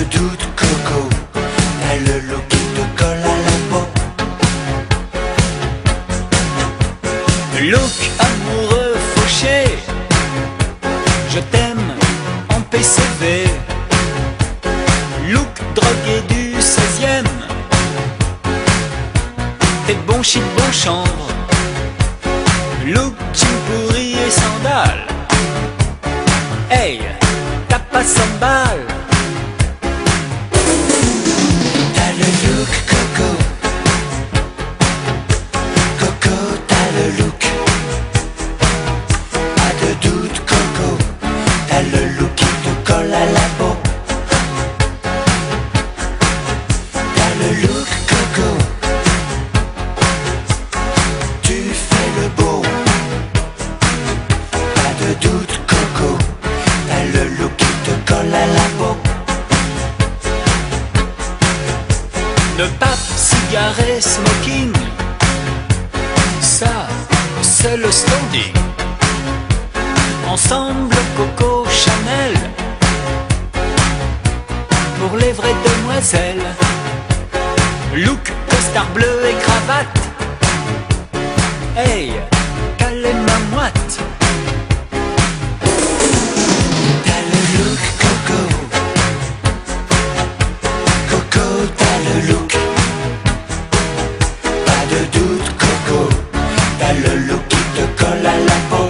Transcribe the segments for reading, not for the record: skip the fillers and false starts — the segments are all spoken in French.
de doute, Coco, t'as le look qui te colle à la peau. Look amoureux fauché, je t'aime en PCV. Look drogué du 16e, t'es bon chic, bon chanvre. Look jean pourri et sandales. Hey, t'as pas 100 balles. T'as le look, Coco, Coco, t'as le look. Pas de doute, Coco, t'as le look qui te colle à la peau. T'as le look, Coco, tu fais le beau. Pas de doute, Coco, t'as le look qui te colle à la peau. De pape, cigarette, smoking, ça, c'est le standing. Ensemble, Coco, Chanel, pour les vraies demoiselles. Look, costard bleu et cravate. Hey, calez ma moite. T'as le look, Coco, Coco, t'as le look. Pas de doute, Coco, t'as le look qui te colle à la peau.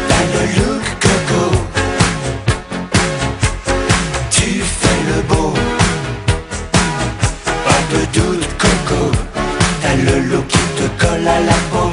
T'as le look, Coco, tu fais le beau. Pas de doute, Coco, t'as le look qui te colle à la peau.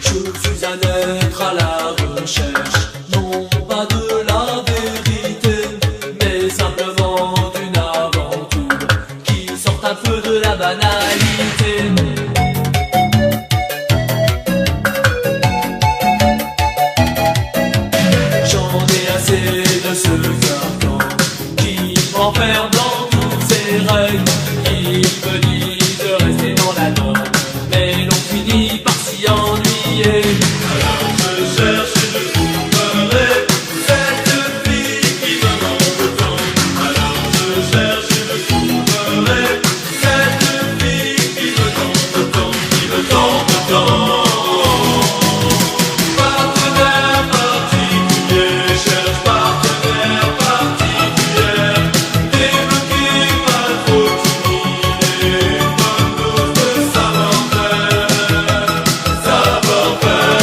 Je suis un être à la recherche, non pas de la vérité, mais simplement d'une aventure qui sort un peu de la banalité. J'en ai assez de ce carcan qui m'enferme dans toutes ses règles, qui me dit de rester dans la norme, mais l'on finit par s'y ennuyer. Alors je cherche et je trouverai cette fille qui me manque tant. Alors je cherche et je trouverai cette fille qui me tente tant, qui me tente tant. Partenaire particulier, cherche partenaire particulière, débloqué pas trop timide, bonne dose de savoir-faire, savoir-faire.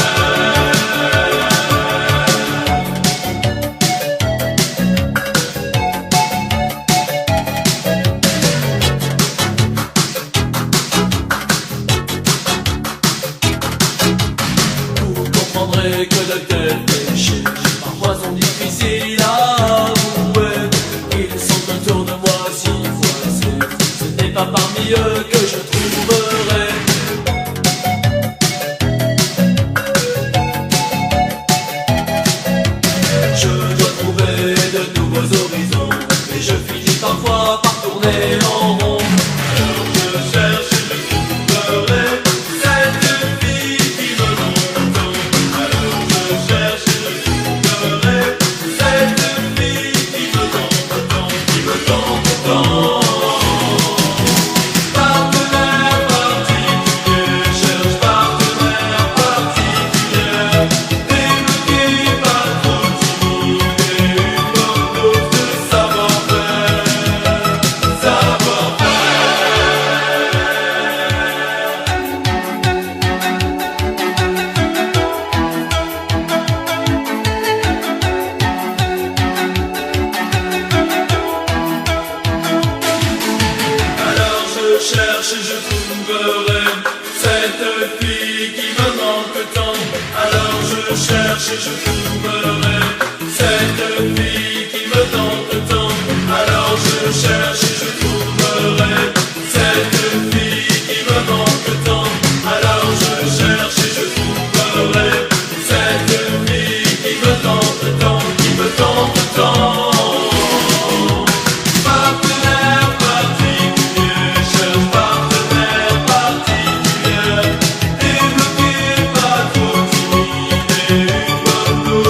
Vous comprendrez que de tels péchés parfois sont difficiles à avouer. Ils sont autour de moi si voisés, ce n'est pas parmi eux que je trouverai cherche, je trouverai cette fille qui me tente tant. Alors je cherche, je trouverai cette fille qui me manque tant. Alors je cherche, je trouverai cette fille qui me tente tant, qui me tente tant. Partenaire particulier, cherche partenaire particulier. Débloqué, pas trop timide, une bonne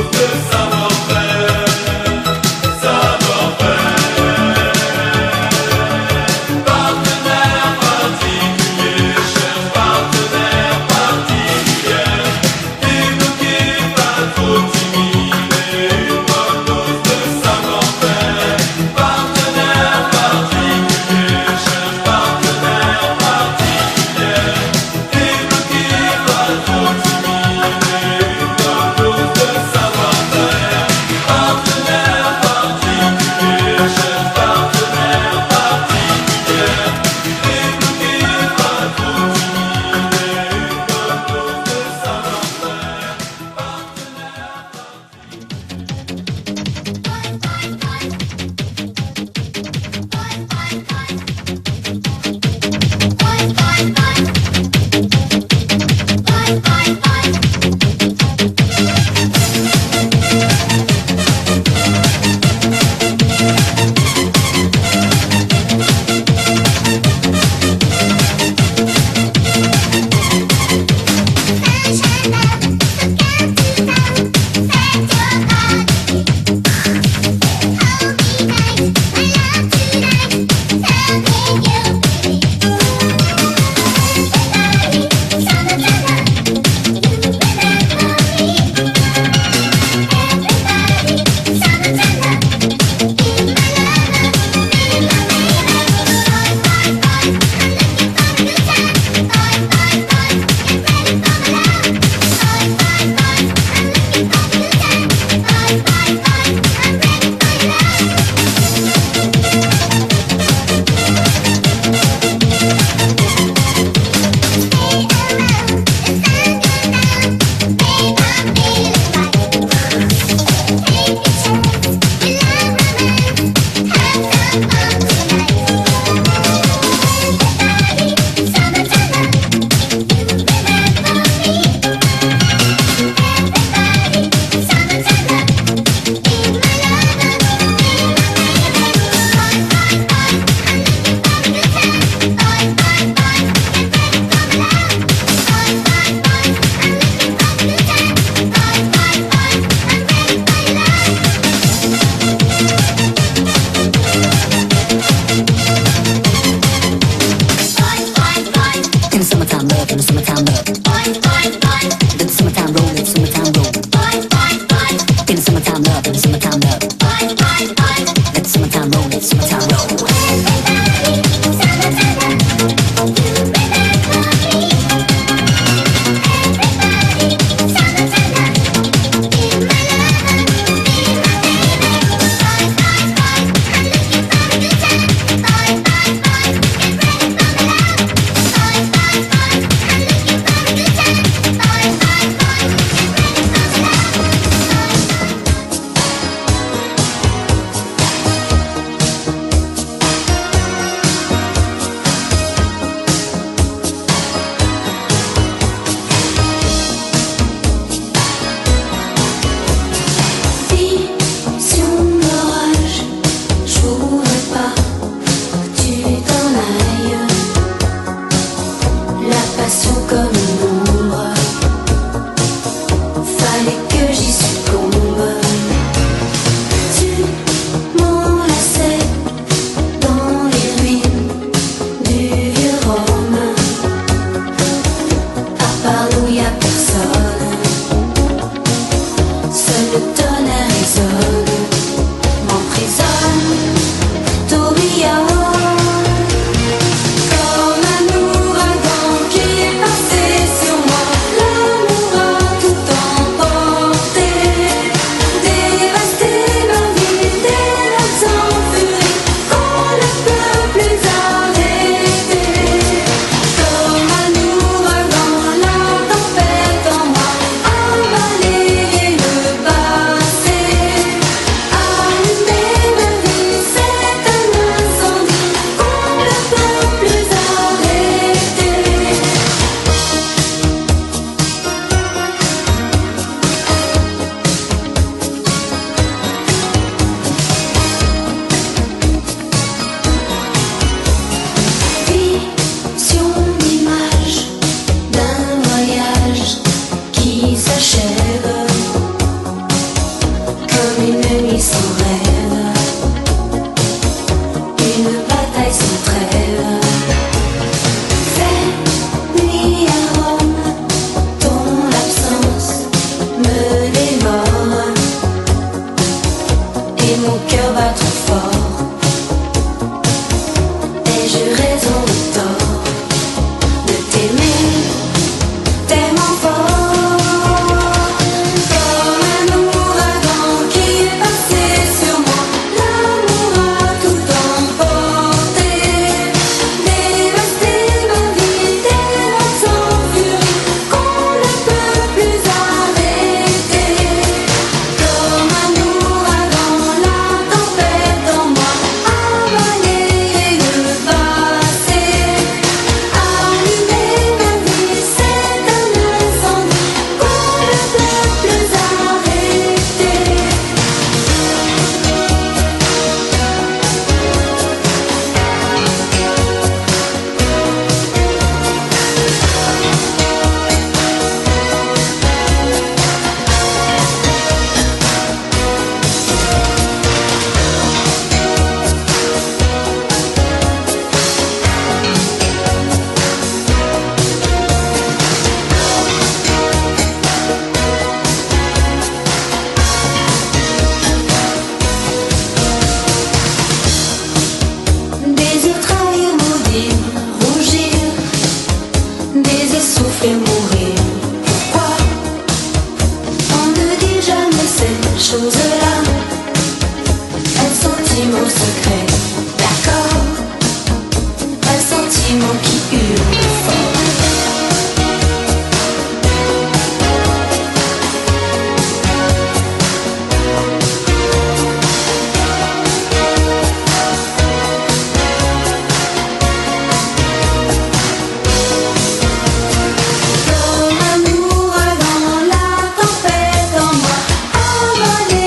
s'achève comme une nuit sans rêve, une bataille sans trêve. Fais nuit à Rome, ton absence me dévore et mon cœur bat trop fort. Ai-je raison ou tort de t'aimer tellement fort? Comme un ouragan qui est passé sur moi, l'amour a tout emporté, dévasté ma vie, tellement sans furie qu'on ne peut plus arrêter. Comme un ouragan, la tempête en moi a balayé le passé, allumé ma vie, c'est un incendie qu'on ne peut plus arrêter. Désir trahir, maudire, rougir, désir souffler, mourir. Pourquoi on ne dit jamais ces choses-là? Un sentiment secret, d'accord, un sentiment qui hurle fort. Comme un ouragan, la tempête en moi a volé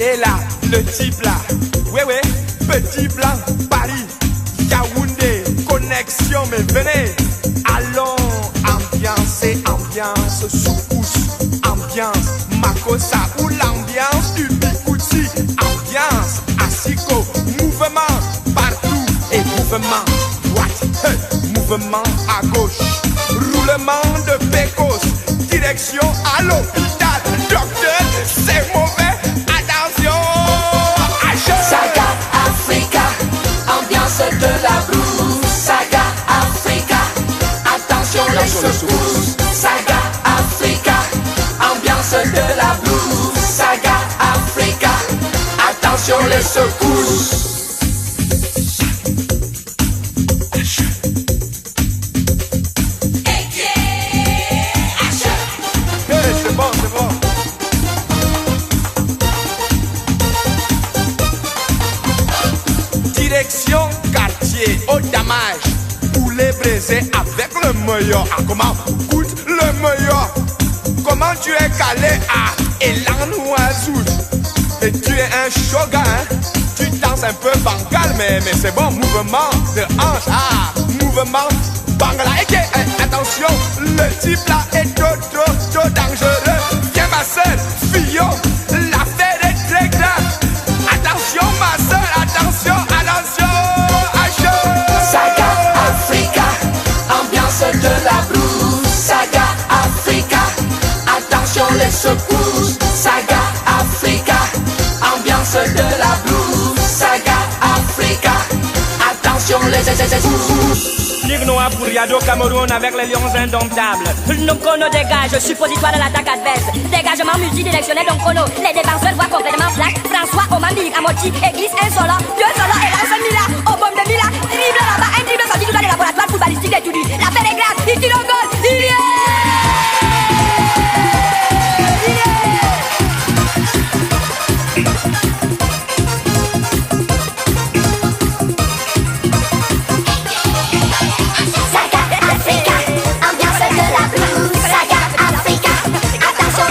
Et là, le type là, ouais, petit blanc, Paris, Yaoundé, connexion, mais venez. Allons, ambiance, soukous, ambiance, Makossa ou l'ambiance du Bikouti, ambiance, Asiko, mouvement partout et mouvement droite, mouvement à gauche, roulement de pécos, direction à l'hôpital, docteur, c'est mauvais, attention, Saga Africa, ambiance de la blues. Saga Africa, attention les secousses. Saga Africa, ambiance de la blues. Saga Africa, attention les secousses. c'est bon. Direction quartier au damage. Poulet braisé avec le meilleur. Ah, comment goûte le meilleur? Comment tu es calé à Elan Ouazout? Et tu es un shogun, hein? Tu danses un peu bancal, mais c'est bon. Mouvement de hanche, mouvement bangala. Et attention, le type là est trop dangereux. Viens ma soeur, Fillon, l'affaire est très grave. Attention ma soeur, attention. Saga Africa, ambiance de la blues. Saga Africa, attention les secousses. Saga Africa, ambiance de la blues. Saga Africa, attention les secousses. Ligue noire pour Yado Cameroun avec les lions indomptables. Nonkono dégage, suppositoire de l'attaque adverse. Dégagement multidirectionnel Nonkono. Les défenseurs voient complètement black. François Omambi Amoti église insolent. Dieu solo et lance Mila. Au bombe de Mila. Dribble là-bas, un dribble sorti du doigt des laboratoires footballistiques des Toudi. La paire est grave, il tire au goal. Il y est. Saga Africa, ambiance de la blues. Saga Africa, attention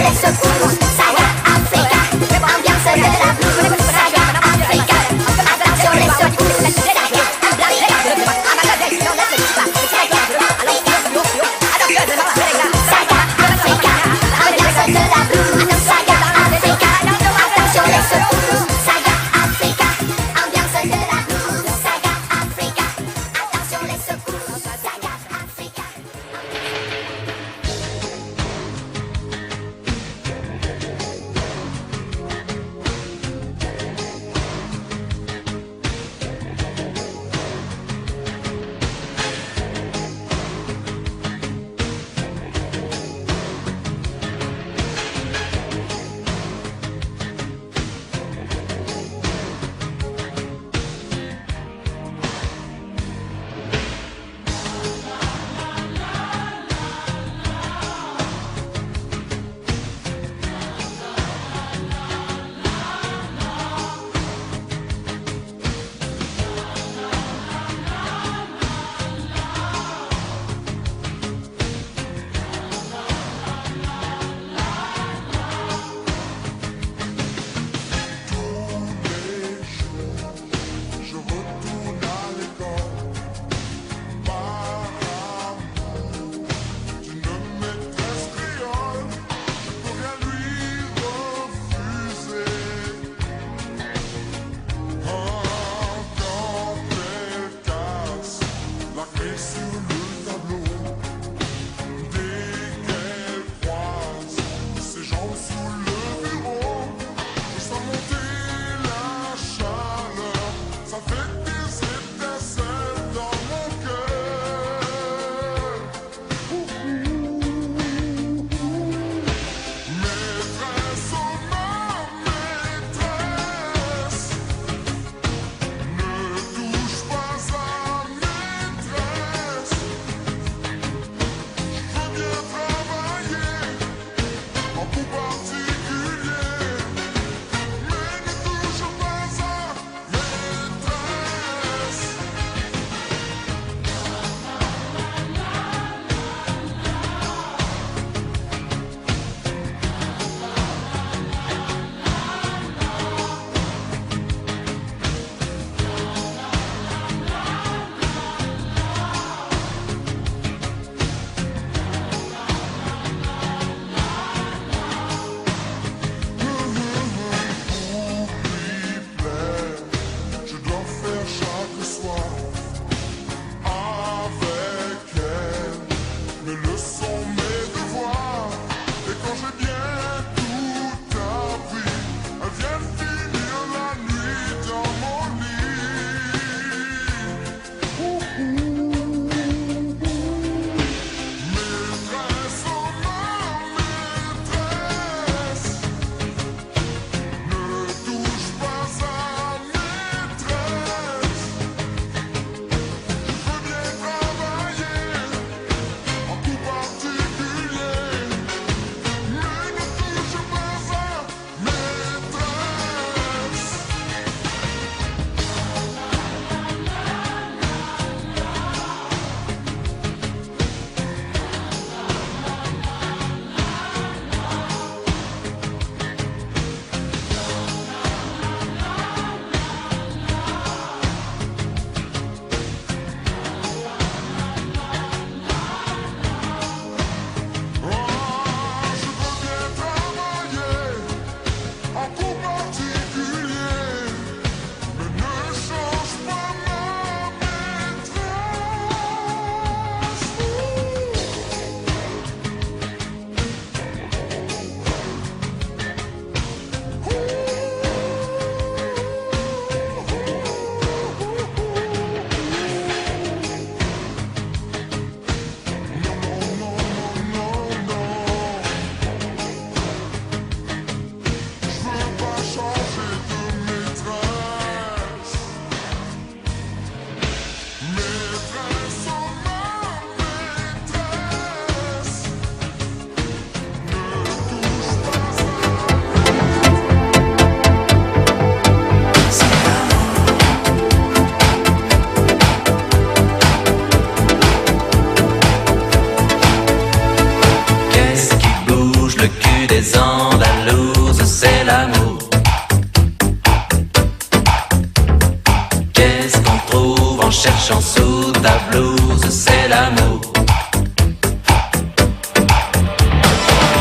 cherchant sous ta blouse, c'est l'amour.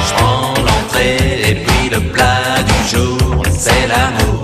Je prends l'entrée et puis le plat du jour, c'est l'amour.